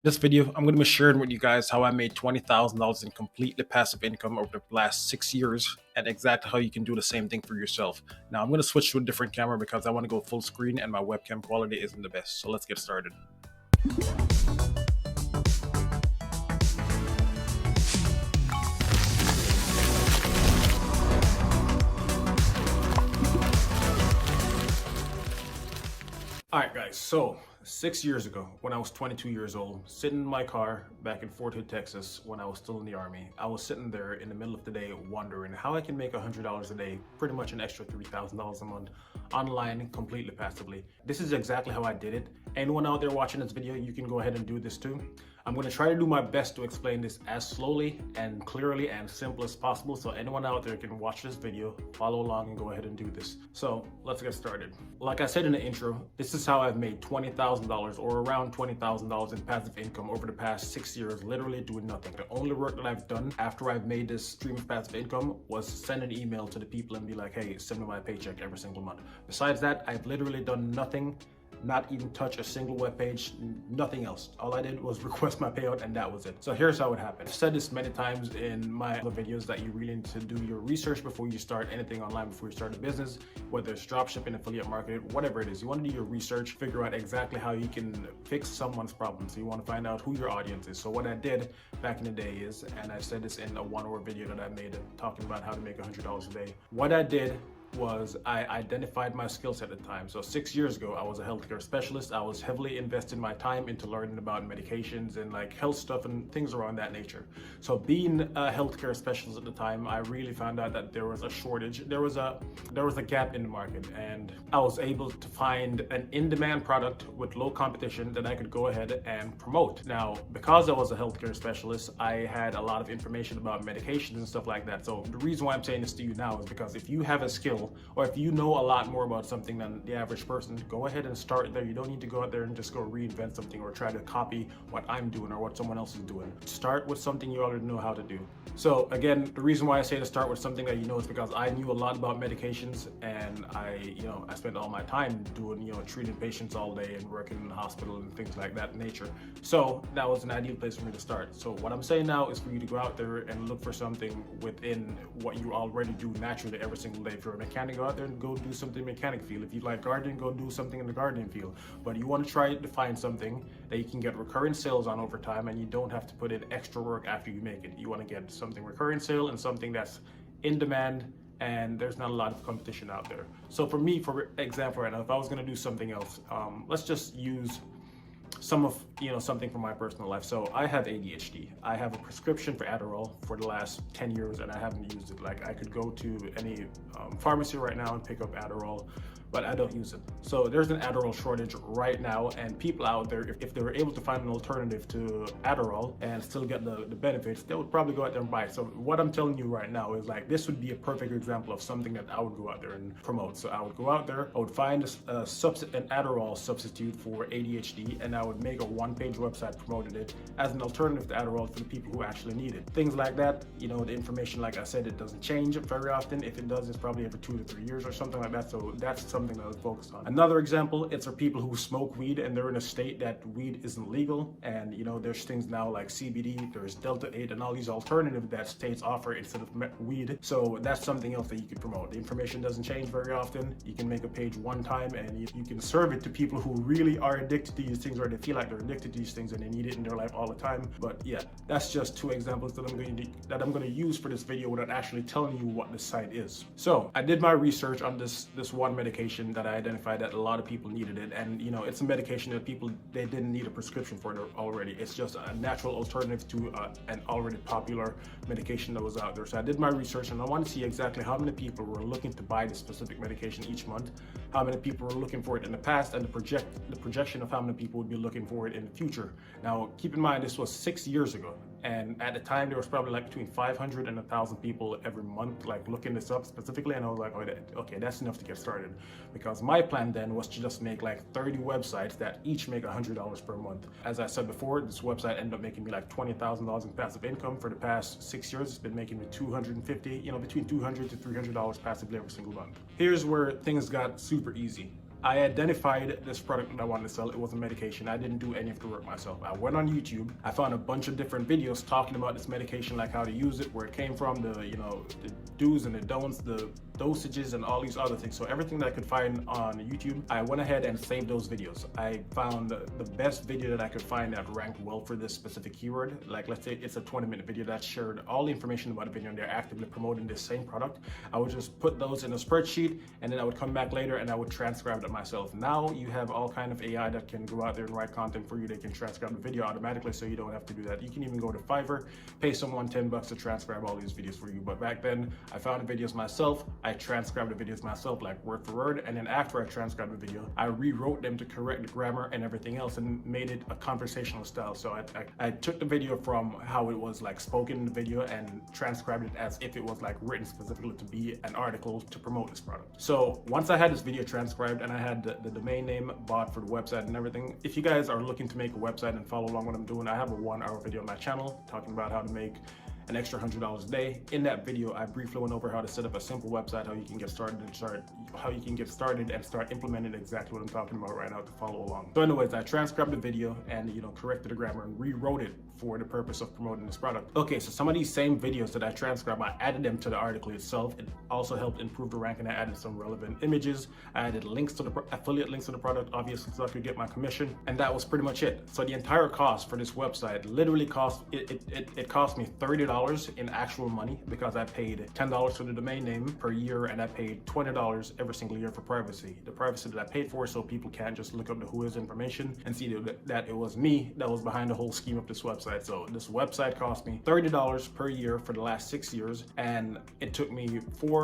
This video, I'm going to be sharing with you guys how I made $20,000 in completely passive income over the last 6 years and exactly how you can do the same thing for yourself. Now, I'm going to switch to a different camera because I want to go full screen and my webcam quality isn't the best. So let's get started. All right, guys. So 6 years ago, when I was 22 years old, sitting in my car back in Fort Hood, Texas, when I was still in the Army, I was sitting there in the middle of the day wondering how I can make $100 a day, pretty much an extra $3,000 a month, online completely passively. This is exactly how I did it. Anyone out there watching this video, you can go ahead and do this too. I'm going to try to do my best to explain this as slowly and clearly and simple as possible, so anyone out there can watch this video, follow along, and go ahead and do this. So let's get started. Like I said in the intro, this is how I've made $20,000 or around $20,000 in passive income over the past 6 years, literally doing nothing. The only work that I've done after I've made this stream of passive income was send an email to the people and be like, hey, send me my paycheck every single month. Besides that, I've literally done nothing. Not even touch a single web page, nothing else. All I did was request my payout and that was it. So here's how it happened. I've said this many times in my other videos that you really need to do your research before you start anything online, before you start a business, whether it's dropshipping, affiliate marketing, whatever it is. You want to do your research, figure out exactly how you can fix someone's problem. So you want to find out who your audience is. So what I did back in the day is, and I said this in a 1 hour video that I made talking about how to make $100 a day. What I did was I identified my skill set at the time. So 6 years ago, I was a healthcare specialist. I was heavily investing my time into learning about medications and like health stuff and things around that nature. So being a healthcare specialist at the time, I really found out that there was a shortage. There was a gap in the market, and I was able to find an in-demand product with low competition that I could go ahead and promote. Now, because I was a healthcare specialist, I had a lot of information about medications and stuff like that. So the reason why I'm saying this to you now is because if you have a skill, or if you know a lot more about something than the average person, go ahead and start there. You don't need to go out there and just go reinvent something or try to copy what I'm doing or what someone else is doing. Start with something you already know how to do. So again, the reason why I say to start with something that you know is because I knew a lot about medications, and I spent all my time doing, treating patients all day and working in the hospital and things like that nature. So that was an ideal place for me to start. So what I'm saying now is for you to go out there and look for something within what you already do naturally every single day. If you're a mechanic, go out there and go do something mechanic field. If you like gardening, go do something in the gardening field. But you want to try to find something that you can get recurring sales on over time, and you don't have to put in extra work after you make it. You want to get something recurring sale and something that's in demand, and there's not a lot of competition out there. So for me, for example, right now, if I was going to do something else, let's just use something from my personal life. So I have ADHD. I have a prescription for Adderall for the last 10 years and I haven't used it. Like, I could go to any pharmacy right now and pick up Adderall, but I don't use it. So there's an Adderall shortage right now, and people out there, if they were able to find an alternative to Adderall and still get the benefits, they would probably go out there and buy it. So what I'm telling you right now is like, this would be a perfect example of something that I would go out there and promote. So I would go out there, I would find an Adderall substitute for ADHD, and I would make a one-page website promoting it as an alternative to Adderall for the people who actually need it. Things like that. The information, like I said, it doesn't change very often. If it does, it's probably every 2 to 3 years or something like that. So that's something that I was focused on. Another example, it's for people who smoke weed and they're in a state that weed isn't legal, and there's things now like CBD, there's Delta 8, and all these alternatives that states offer instead of weed. So that's something else that you could promote. The information doesn't change very often. You can make a page one time and you can serve it to people who really are addicted to these things, or they feel like they're addicted to these things and they need it in their life all the time. But yeah, that's just 2 examples that I'm going to use for this video without actually telling you what the site is. So I did my research on this one medication that I identified that a lot of people needed it, and it's a medication that they didn't need a prescription for it already. It's just a natural alternative to an already popular medication that was out there. So I did my research and I wanted to see exactly how many people were looking to buy this specific medication each month, how many people were looking for it in the past, and the projection of how many people would be looking for it in the future. Now keep in mind, this was 6 years ago, and at the time there was probably like between 500 and 1,000 people every month like looking this up specifically, and I was like, okay, that's enough to get started, because my plan then was to just make like 30 websites that each make $100 per month. As I said before, this website ended up making me like $20,000 in passive income. For the past 6 years, it's been making me $250, between $200 to $300 passively every single month. Here's where things got super easy. I identified this product that I wanted to sell. It was a medication. I didn't do any of the work myself. I went on YouTube. I found a bunch of different videos talking about this medication, like how to use it, where it came from, the do's and the don'ts, the dosages, and all these other things. So everything that I could find on YouTube, I went ahead and saved those videos. I found the best video that I could find that ranked well for this specific keyword. Like, let's say it's a 20-minute video that shared all the information about the video and they're actively promoting this same product. I would just put those in a spreadsheet, and then I would come back later and I would transcribe it myself. Now you have all kind of AI that can go out there and write content for you. They can transcribe the video automatically, so you don't have to do that. You can even go to Fiverr, pay someone $10 to transcribe all these videos for you. But back then, I found the videos myself. I transcribed the videos myself, like word for word. And then after I transcribed the video, I rewrote them to correct the grammar and everything else and made it a conversational style. So I took the video from how it was like spoken in the video and transcribed it as if it was like written specifically to be an article to promote this product. So once I had this video transcribed and I had the domain name bought for the website and everything, if you guys are looking to make a website and follow along what I'm doing, I have a 1-hour video on my channel talking about how to make an extra $100 a day. In that video, I briefly went over how to set up a simple website, how you can get started and start implementing exactly what I'm talking about right now to follow along. So anyways, I transcribed the video and corrected the grammar and rewrote it for the purpose of promoting this product. Okay, so some of these same videos that I transcribed, I added them to the article itself. It also helped improve the ranking. I added some relevant images. I added links to the affiliate links to the product, obviously, so I could get my commission. And that was pretty much it. So the entire cost for this website literally cost it cost me $30 in actual money, because I paid $10 for the domain name per year and I paid $20 every single year for privacy. The privacy that I paid for, so people can't just look up the Whois information and see that it was me that was behind the whole scheme of this website. So this website cost me $30 per year for the last 6 years, and it took me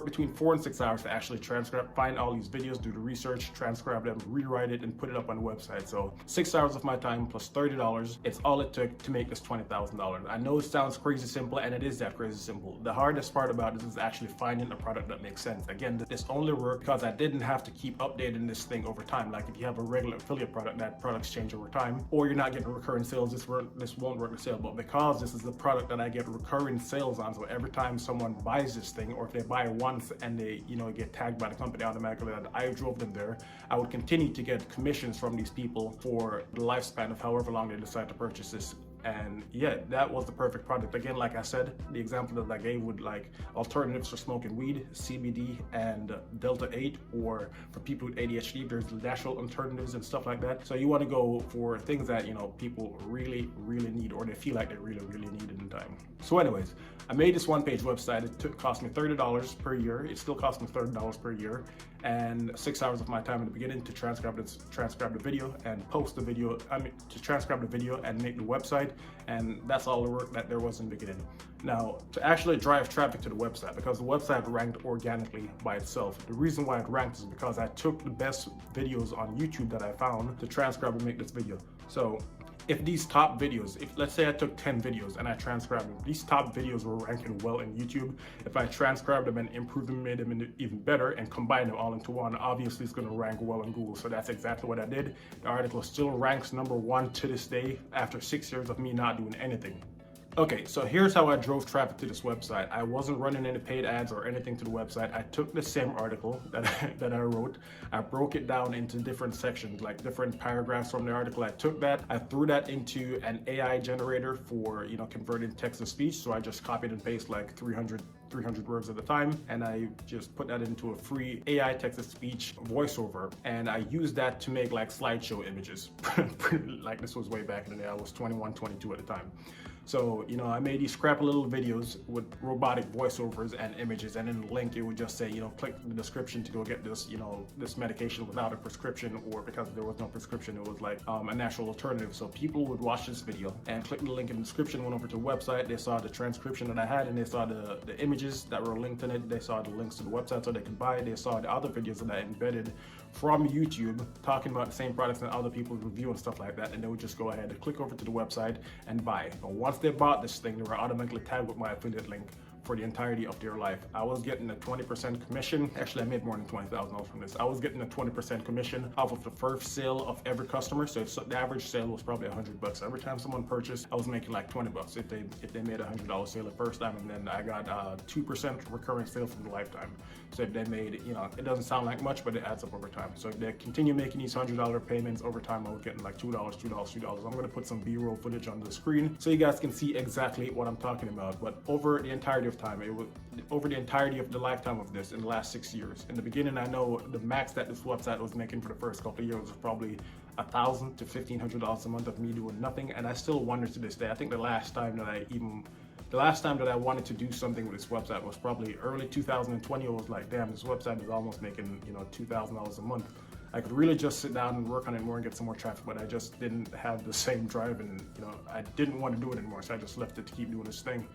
between 4 and 6 hours to actually transcribe, find all these videos, do the research, transcribe them, rewrite it, and put it up on the website. So 6 hours of my time plus $30, it's all it took to make this $20,000. I know it sounds crazy simple, and it is that crazy simple. The hardest part about this is actually finding a product that makes sense. Again, this only worked because I didn't have to keep updating this thing over time. Like if you have a regular affiliate product, that products change over time, or you're not getting recurring sales, this won't work the sale. But because this is the product that I get recurring sales on, so every time someone buys this thing, or if they buy it once and they get tagged by the company automatically that I drove them there, I would continue to get commissions from these people for the lifespan of however long they decide to purchase this. And yeah, that was the perfect product. Again, like I said, the example that I gave would like alternatives for smoking weed, CBD and Delta 8, or for people with ADHD, there's natural alternatives and stuff like that. So you want to go for things that people really need, or they feel like they really need it in time. So anyways, I made this one-page website. It cost me $30 per year. It still costs me $30 per year, and 6 hours of my time in the beginning to transcribe the video and post the video. To transcribe the video and make the website, and that's all the work that there was in the beginning. Now, to actually drive traffic to the website, because the website ranked organically by itself. The reason why it ranked is because I took the best videos on YouTube that I found to transcribe and make this video. So if these top videos, let's say I took 10 videos and I transcribed them, these top videos were ranking well in YouTube. If I transcribed them and improved them, made them even better, and combined them all into one, obviously it's going to rank well in Google. So that's exactly what I did. The article still ranks #1 to this day after 6 years of me not doing anything. Okay, so here's how I drove traffic to this website. I wasn't running any paid ads or anything to the website. I took the same article that I wrote. I broke it down into different sections, like different paragraphs from the article. I took that, I threw that into an AI generator for converting text to speech. So I just copied and pasted like 300 words at a time, and I just put that into a free AI text-to-speech voiceover, and I used that to make like slideshow images. Like this was way back in the day. I was 21, 22 at the time. So, I made these crappy little videos with robotic voiceovers and images, and in the link it would just say, click the description to go get this, this medication without a prescription, or because there was no prescription, it was like a natural alternative. So people would watch this video and click the link in the description, went over to the website, they saw the transcription that I had, and they saw the images that were linked in it, they saw the links to the website so they could buy it, they saw the other videos that I embedded from YouTube talking about the same products and other people's review and stuff like that, and they would just go ahead and click over to the website and buy. But once they bought this thing, they were automatically tagged with my affiliate link for the entirety of their life. I was getting a 20% commission. Actually, I made more than $20,000 from this. I was getting a 20% commission off of the first sale of every customer. So if the average sale was probably $100. Every time someone purchased, I was making like $20 if they made a $100 sale the first time, and then I got 2% recurring sales from the lifetime. So if they made, you know, it doesn't sound like much, but it adds up over time. So if they continue making these $100 payments over time, I was getting like $2, $2, $2. I'm gonna put some B-roll footage on the screen so you guys can see exactly what I'm talking about. But over the entirety of time, over the entirety of the lifetime of this, in the last 6 years. In the beginning, I know the max that this website was making for the first couple of years was probably $1,000 to $1,500 a month of me doing nothing, and I still wonder to this day. I think the last time that I wanted to do something with this website was probably early 2020. It was like, damn, this website is almost making, you know, $2,000 a month. I could really just sit down and work on it more and get some more traffic, but I just didn't have the same drive, and you know, I didn't want to do it anymore, so I just left it to keep doing this thing.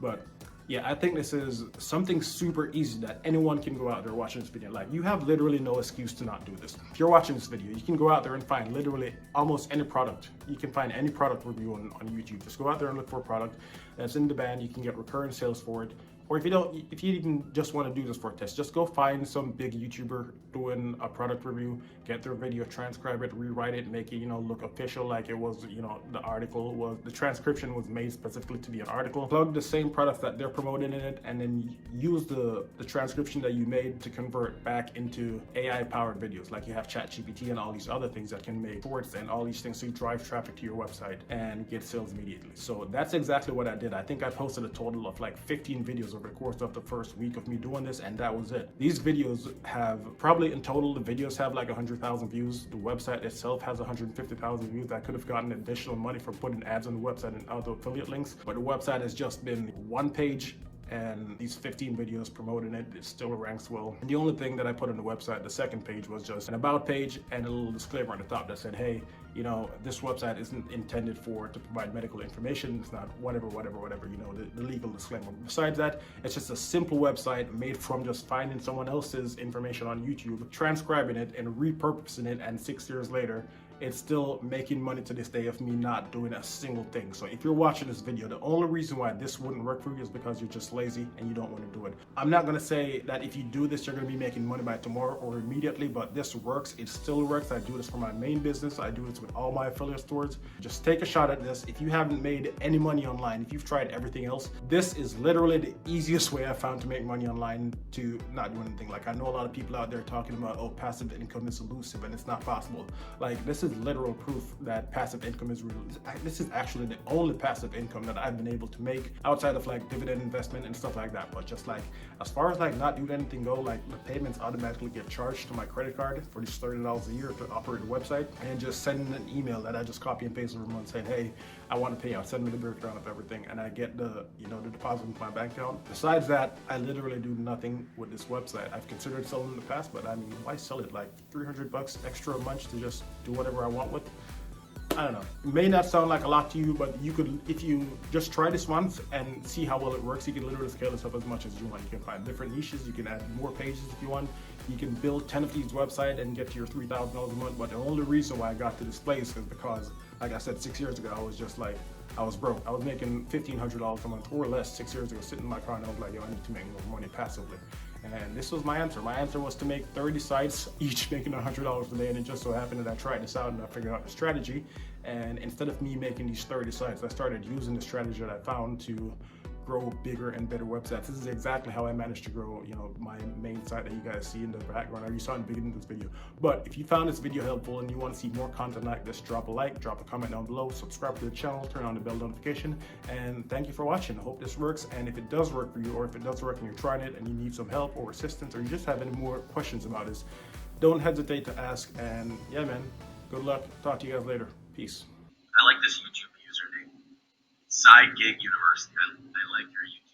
But yeah, I think this is something super easy that anyone can go out there watching this video. Like, you have literally no excuse to not do this. If you're watching this video, you can go out there and find literally almost any product. You can find any product review on YouTube. Just go out there and look for a product that's in demand. You can get recurring sales for it. Or if you even just want to do this for a test, just go find some big YouTuber doing a product review, get their video, transcribe it, rewrite it, make it, you know, look official, like it was, you know, the transcription was made specifically to be an article. Plug the same products that they're promoting in it, and then use the transcription that you made to convert back into AI-powered videos. Like you have ChatGPT and all these other things that can make shorts and all these things, so you drive traffic to your website and get sales immediately. So that's exactly what I did. I think I posted a total of like 15 videos over the course of the first week of me doing this, and that was it. These videos have probably, in total, the videos have like 100,000 views. The website itself has 150,000 views. I could have gotten additional money for putting ads on the website and other affiliate links, but the website has just been one page, and these 15 videos promoting it. It still ranks well. And the only thing that I put on the website, the second page, was just an about page and a little disclaimer on the top that said, hey, you know, this website isn't intended to provide medical information. It's not whatever, you know, the legal disclaimer. Besides that, it's just a simple website made from just finding someone else's information on YouTube, transcribing it and repurposing it, and 6 years later, it's still making money to this day of me not doing a single thing. So if you're watching this video, the only reason why this wouldn't work for you is because you're just lazy and you don't want to do it. I'm not going to say that if you do this, you're going to be making money by tomorrow or immediately, but this works. It still works. I do this for my main business. I do this with all my affiliate stores. Just take a shot at this. If you haven't made any money online, if you've tried everything else, this is literally the easiest way I found to make money online to not do anything. Like, I know a lot of people out there talking about, oh, passive income is elusive and it's not possible. Like, this is literal proof that passive income is real. This is actually the only passive income that I've been able to make outside of like dividend investment and stuff like that. But just like, as far as like not doing anything go, like the payments automatically get charged to my credit card for these $30 a year to operate the website, and just sending an email that I just copy and paste every month saying, hey, I want to pay out, send me the breakdown of everything, and I get the, you know, the deposit into my bank account. Besides that, I literally do nothing with this website. I've considered selling in the past, but I mean, why sell it? Like $300 extra a month to just do whatever I want with? I don't know. It may not sound like a lot to you, but you could, if you just try this once and see how well it works, you can literally scale this up as much as you want. You can find different niches. You can add more pages if you want. You can build 10 of these websites and get to your $3,000 a month. But the only reason why I got to this place is because, like I said, 6 years ago, I was just like, I was broke. I was making $1,500 a month or less 6 years ago, sitting in my car, and I was like, yo, I need to make more money passively. And this was my answer. My answer was to make 30 sites, each making $100 a day. And it just so happened that I tried this out and I figured out the strategy. And instead of me making these 30 sites, I started using the strategy that I found to grow bigger and better websites. This is exactly how I managed to grow, you know, my main site that you guys see in the background, or you saw in the beginning of this video. But if you found this video helpful and you want to see more content like this, drop a like, drop a comment down below, subscribe to the channel, turn on the bell notification, and thank you for watching. I hope this works, and if it does work for you, or if it does work and you're trying it and you need some help or assistance, or you just have any more questions about this, don't hesitate to ask. And yeah, man, good luck. Talk to you guys later. Peace. I like this YouTube username, Side Gig University. I like your YouTube.